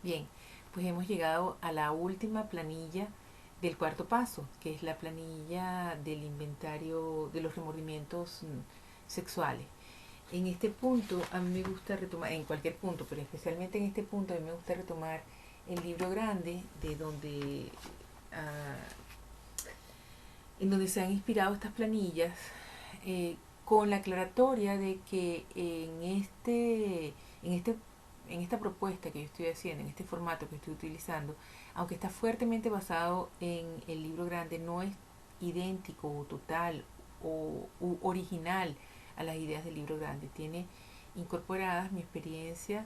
Bien, pues hemos llegado a la última planilla del cuarto paso, que es la planilla del inventario de los remordimientos sexuales. En este punto a mí me gusta retomar, en cualquier punto, pero especialmente en este punto a mí me gusta retomar el libro grande de donde, ah, en donde se han inspirado estas planillas, eh, con la aclaratoria de que en este en esta propuesta que yo estoy haciendo, en este formato que estoy utilizando, aunque está fuertemente basado en el libro grande, no es idéntico o total o original a las ideas del libro grande. Tiene incorporadas mi experiencia,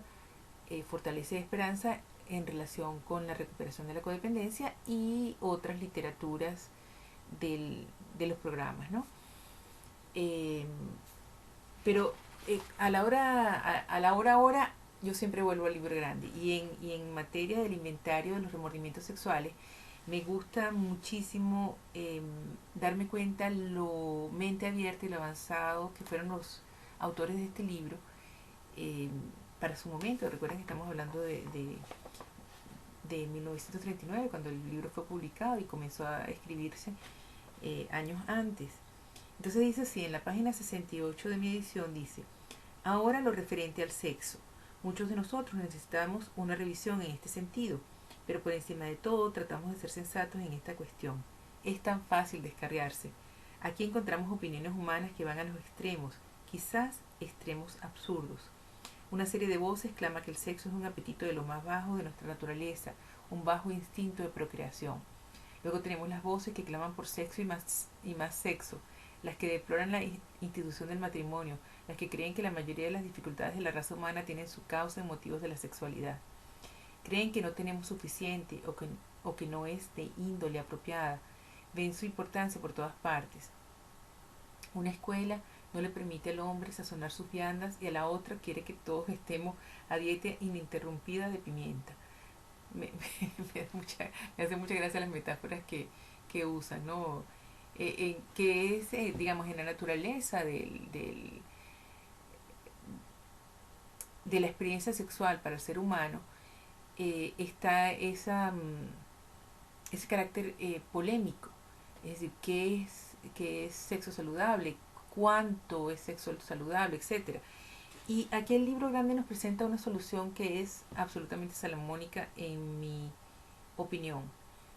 Fortaleza y Esperanza, en relación con la recuperación de la codependencia y otras literaturas de los programas, ¿no? Eh, pero a la hora ahora yo siempre vuelvo al libro grande y en materia del inventario de los remordimientos sexuales me gusta muchísimo darme cuenta lo mente abierta y lo avanzado que fueron los autores de este libro eh, para su momento. Recuerden que estamos hablando de 1939, cuando el libro fue publicado y comenzó a escribirse años antes. Entonces dice así, en la página 68 de mi edición dice: ahora lo referente al sexo. Muchos de nosotros necesitamos una revisión en este sentido, pero por encima de todo tratamos de ser sensatos en esta cuestión. Es tan fácil descarriarse. Aquí encontramos opiniones humanas que van a los extremos, quizás extremos absurdos. Una serie de voces clama que el sexo es un apetito de lo más bajo de nuestra naturaleza, un bajo instinto de procreación. Luego tenemos las voces que claman por sexo y más sexo, las que deploran la institución del matrimonio, las que creen que la mayoría de las dificultades de la raza humana tienen su causa en motivos de la sexualidad. Creen que no tenemos suficiente o que no es de índole apropiada. Ven su importancia por todas partes. Una escuela no le permite al hombre sazonar sus viandas y a la otra quiere que todos estemos a dieta ininterrumpida de pimienta. Me, me hace mucha gracia las metáforas que usan, ¿no? Que es, digamos, en la naturaleza de la experiencia sexual para el ser humano, está ese carácter polémico. Es decir, qué es sexo saludable? ¿Cuánto es sexo saludable? Etcétera. Y aquí el libro grande nos presenta una solución que es absolutamente salomónica en mi opinión.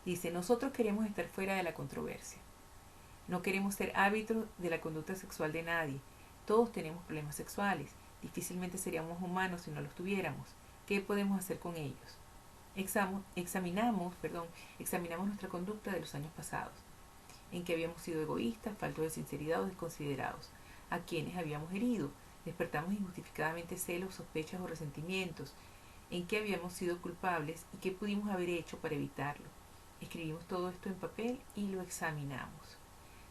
Dice: nosotros queremos estar fuera de la controversia. No queremos ser árbitros de la conducta sexual de nadie. Todos tenemos problemas sexuales. Difícilmente seríamos humanos si no los tuviéramos. ¿Qué podemos hacer con ellos? Examinamos nuestra conducta de los años pasados, en que habíamos sido egoístas, faltos de sinceridad o desconsiderados, a quienes habíamos herido, despertamos injustificadamente celos, sospechas o resentimientos, en qué habíamos sido culpables y qué pudimos haber hecho para evitarlo. Escribimos todo esto en papel y lo examinamos.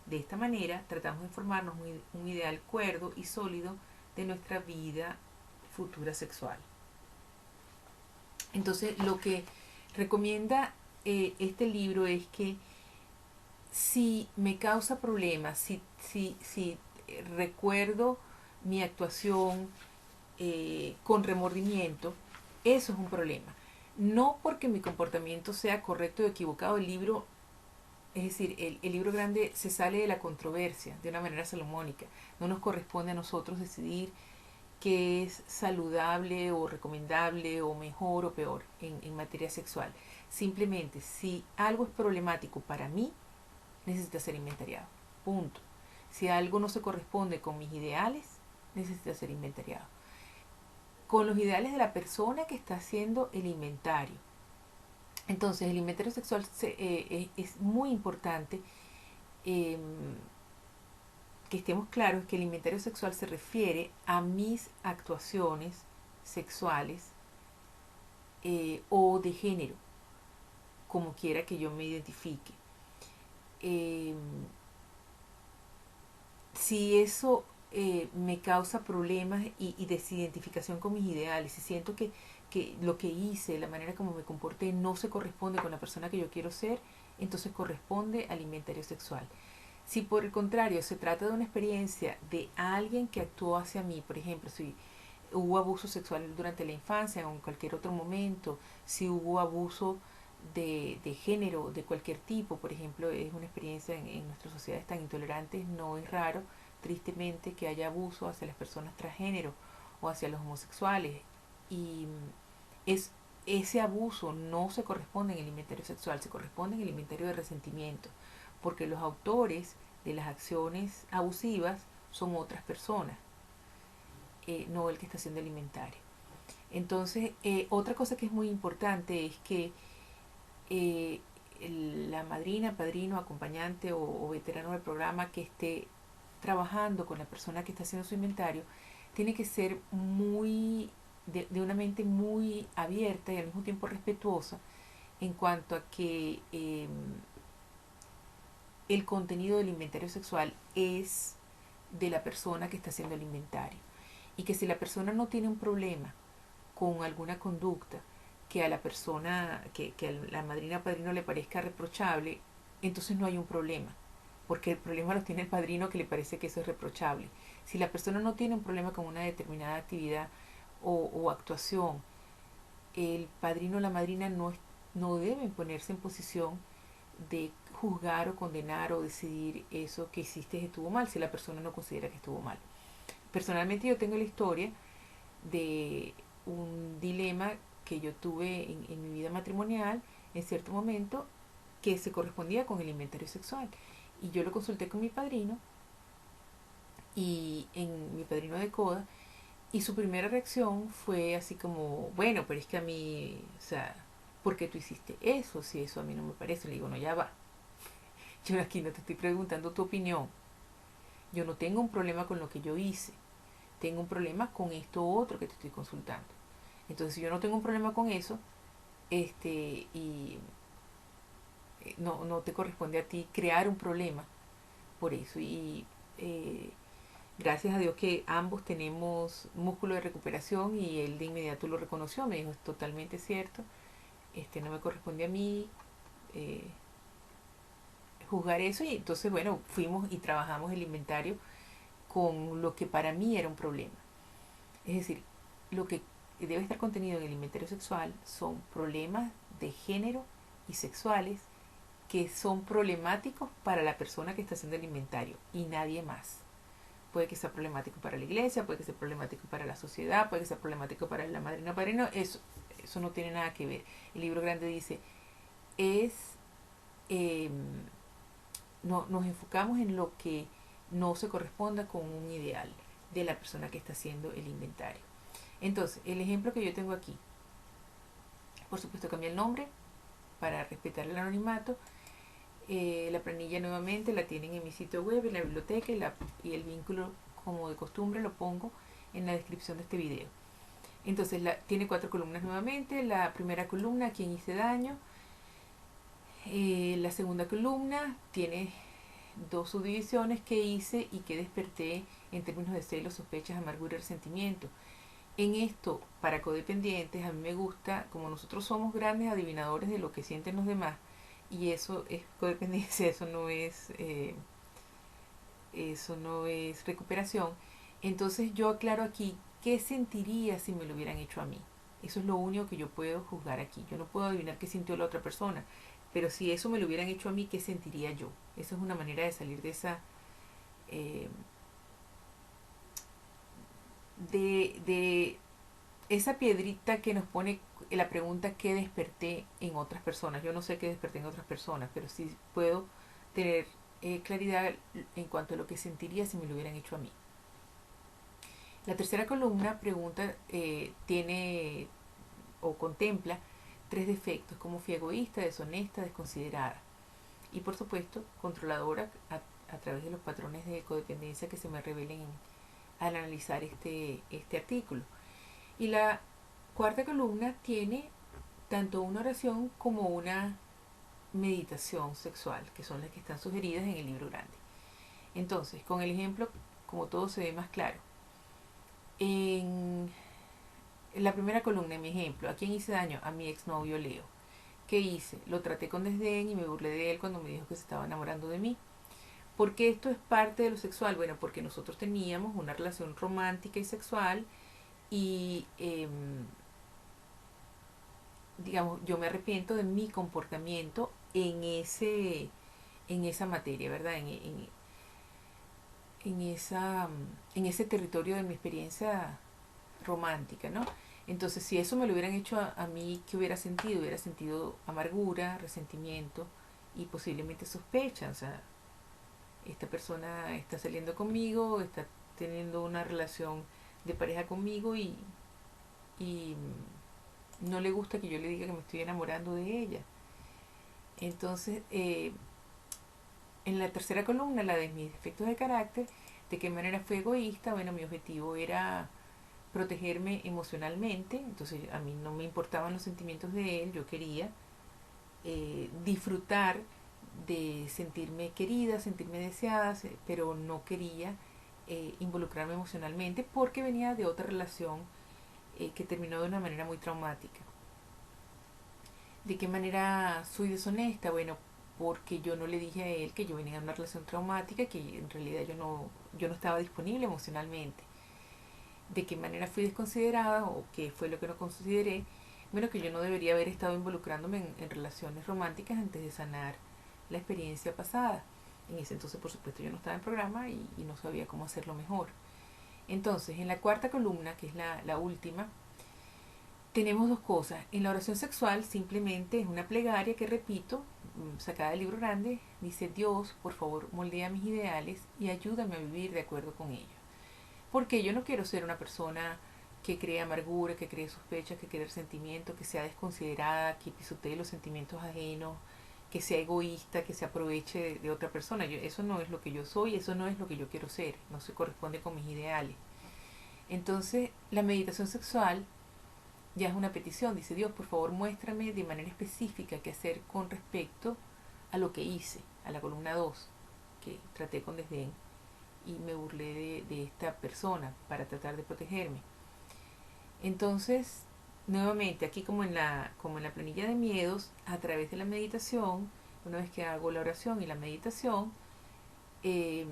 De esta manera tratamos de formarnos un ideal cuerdo y sólido de nuestra vida futura sexual. Entonces, lo que recomienda este libro es que si me causa problemas, si recuerdo mi actuación con remordimiento, eso es un problema. No porque mi comportamiento sea correcto o equivocado, el libro, es decir, el libro grande se sale de la controversia de una manera salomónica. No nos corresponde a nosotros decidir qué es saludable o recomendable o mejor o peor en materia sexual. Simplemente, si algo es problemático para mí, necesita ser inventariado. Punto. Si algo no se corresponde con mis ideales, necesita ser inventariado. Con los ideales de la persona que está haciendo el inventario. Entonces, el inventario sexual es muy importante eh, que estemos claros que el inventario sexual se refiere a mis actuaciones sexuales o de género, como quiera que yo me identifique. Eh, si eso me causa problemas y desidentificación con mis ideales, si siento que lo que hice, la manera como me comporté, no se corresponde con la persona que yo quiero ser, entonces corresponde al inventario sexual. Si por el contrario se trata de una experiencia de alguien que actuó hacia mí, por ejemplo, si hubo abuso sexual durante la infancia o en cualquier otro momento, si hubo abuso de género de cualquier tipo, por ejemplo, es una experiencia en nuestras sociedades tan intolerantes, no es raro, tristemente, que haya abuso hacia las personas transgénero o hacia los homosexuales. Y es, ese abuso no se corresponde en el inventario sexual, se corresponde en el inventario de resentimiento, porque los autores de las acciones abusivas son otras personas, no el que está haciendo el inventario. Entonces, otra cosa que es muy importante es que eh, la madrina, padrino, acompañante o veterano del programa que esté trabajando con la persona que está haciendo su inventario tiene que ser de una mente muy abierta y al mismo tiempo respetuosa en cuanto a que el contenido del inventario sexual es de la persona que está haciendo el inventario y que si la persona no tiene un problema con alguna conducta que a la persona, que a la madrina o padrino le parezca reprochable, entonces no hay un problema, porque el problema lo tiene el padrino que le parece que eso es reprochable. Si la persona no tiene un problema con una determinada actividad o actuación, el padrino o la madrina no deben ponerse en posición de juzgar o condenar o decidir eso que hiciste estuvo mal si la persona no considera que estuvo mal. Personalmente yo tengo la historia de un dilema que yo tuve en mi vida matrimonial en cierto momento que se correspondía con el inventario sexual. Y yo lo consulté con mi padrino y en mi padrino de coda y su primera reacción fue así como, bueno, pero es que a mí, o sea, ¿por qué tú hiciste eso? Si eso a mí no me parece. Le digo, no, ya va. Yo aquí no te estoy preguntando tu opinión. Yo no tengo un problema con lo que yo hice. Tengo un problema con esto otro que te estoy consultando. Entonces, si yo no tengo un problema con eso, y no te corresponde a ti crear un problema por eso. Y eh, gracias a Dios que ambos tenemos músculo de recuperación y él de inmediato lo reconoció, me dijo, es totalmente cierto, no me corresponde a mí eh, juzgar eso y entonces bueno, fuimos y trabajamos el inventario con lo que para mí era un problema. Es decir, lo que debe estar contenido en el inventario sexual son problemas de género y sexuales que son problemáticos para la persona que está haciendo el inventario y nadie más. Puede que sea problemático para la iglesia, puede que sea problemático para la sociedad, puede que sea problemático para la madrina padrino, eso no tiene nada que ver. El libro grande dice, es, eh, no, nos enfocamos en lo que no se corresponda con un ideal de la persona que está haciendo el inventario. Entonces, el ejemplo que yo tengo aquí, por supuesto cambié el nombre para respetar el anonimato. La planilla nuevamente la tienen en mi sitio web, en la biblioteca y el vínculo, como de costumbre, lo pongo en la descripción de este video. Entonces tiene 4 columnas nuevamente. La primera columna, a quién hice daño. La segunda columna tiene 2 subdivisiones, que hice y que desperté en términos de celos, sospechas, amargura y resentimiento. En esto, para codependientes, a mí me gusta, como nosotros somos grandes adivinadores de lo que sienten los demás, y eso es codependencia, eso no es recuperación. Entonces yo aclaro aquí qué sentiría si me lo hubieran hecho a mí. Eso es lo único que yo puedo juzgar aquí. Yo no puedo adivinar qué sintió la otra persona, pero si eso me lo hubieran hecho a mí, ¿qué sentiría yo? Esa es una manera de salir de esa eh, de esa piedrita que nos pone la pregunta qué desperté en otras personas. Yo no sé qué desperté en otras personas, pero sí puedo tener claridad en cuanto a lo que sentiría si me lo hubieran hecho a mí. La tercera columna pregunta, tiene o contempla 3 defectos, como fui egoísta, deshonesta, desconsiderada. Y por supuesto, controladora a través de los patrones de codependencia que se me revelen al analizar este artículo. Y la cuarta columna tiene tanto una oración como una meditación sexual, que son las que están sugeridas en el libro grande. Entonces, con el ejemplo, como todo se ve más claro. En la primera columna, en mi ejemplo, ¿a quién hice daño? A mi exnovio Leo. ¿Qué hice? Lo traté con desdén y me burlé de él cuando me dijo que se estaba enamorando de mí. ¿Por qué esto es parte de lo sexual? Bueno, porque nosotros teníamos una relación romántica y sexual y digamos, yo me arrepiento de mi comportamiento en esa materia, ¿verdad? En, esa, en ese territorio de mi experiencia romántica, ¿no? Entonces, si eso me lo hubieran hecho a mí, ¿qué hubiera sentido? Hubiera sentido amargura, resentimiento y posiblemente sospecha. O sea, esta persona está saliendo conmigo, está teniendo una relación de pareja conmigo y no le gusta que yo le diga que me estoy enamorando de ella. Entonces, en la tercera columna, la de mis defectos de carácter, de qué manera fue egoísta, bueno, mi objetivo era protegerme emocionalmente, entonces a mí no me importaban los sentimientos de él, yo quería disfrutar de sentirme querida, sentirme deseada, pero no quería involucrarme emocionalmente porque venía de otra relación que terminó de una manera muy traumática. ¿De qué manera soy deshonesta? Bueno, porque yo no le dije a él que yo venía de una relación traumática, que en realidad yo no estaba disponible emocionalmente. ¿De qué manera fui desconsiderada o qué fue lo que no consideré? Bueno, que yo no debería haber estado involucrándome en relaciones románticas antes de sanar la experiencia pasada. En ese entonces, por supuesto, yo no estaba en programa y no sabía cómo hacerlo mejor. Entonces, en la cuarta columna, que es la última, tenemos dos cosas. En la oración sexual simplemente es una plegaria que repito, sacada del libro grande, dice: Dios, por favor, moldea mis ideales y ayúdame a vivir de acuerdo con ellos. Porque yo no quiero ser una persona que cree amargura, que cree sospechas, que cree resentimiento, que sea desconsiderada, que pisotee los sentimientos ajenos, que sea egoísta, que se aproveche de otra persona. Eso no es lo que yo soy, eso no es lo que yo quiero ser, no se corresponde con mis ideales. Entonces, la meditación sexual ya es una petición. Dice: Dios, por favor, muéstrame de manera específica qué hacer con respecto a lo que hice, a la columna 2 que traté con desdén y me burlé de esta persona para tratar de protegerme. Entonces, nuevamente, aquí como en la planilla de miedos, a través de la meditación, una vez que hago la oración y la meditación, eh,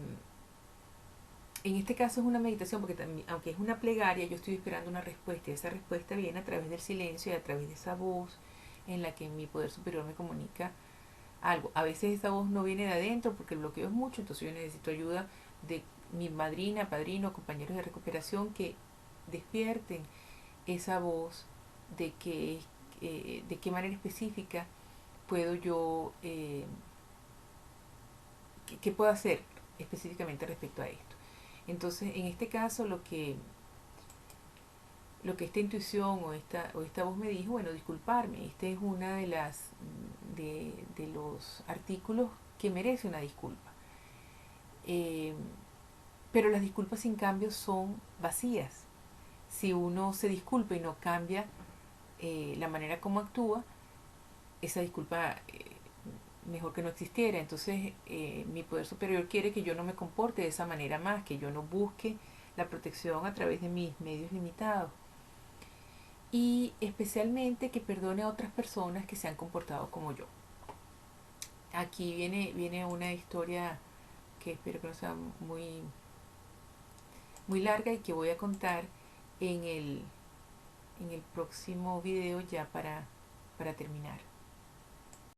en este caso es una meditación porque también, aunque es una plegaria, yo estoy esperando una respuesta y esa respuesta viene a través del silencio y a través de esa voz en la que mi poder superior me comunica algo. A veces esa voz no viene de adentro porque el bloqueo es mucho, entonces yo necesito ayuda de mi madrina, padrino, compañeros de recuperación que despierten esa voz de qué manera específica puedo yo, qué puedo hacer específicamente respecto a esto. Entonces, en este caso, lo que esta intuición o esta voz me dijo, bueno, disculparme, este es una de los artículos que merece una disculpa. Eh, pero las disculpas sin cambio son vacías. Si uno se disculpa y no cambia la manera como actúa, esa disculpa mejor que no existiera. Entonces, mi poder superior quiere que yo no me comporte de esa manera más, que yo no busque la protección a través de mis medios limitados. Y especialmente que perdone a otras personas que se han comportado como yo. Aquí viene una historia que espero que no sea muy larga y que voy a contar en el próximo video ya para terminar.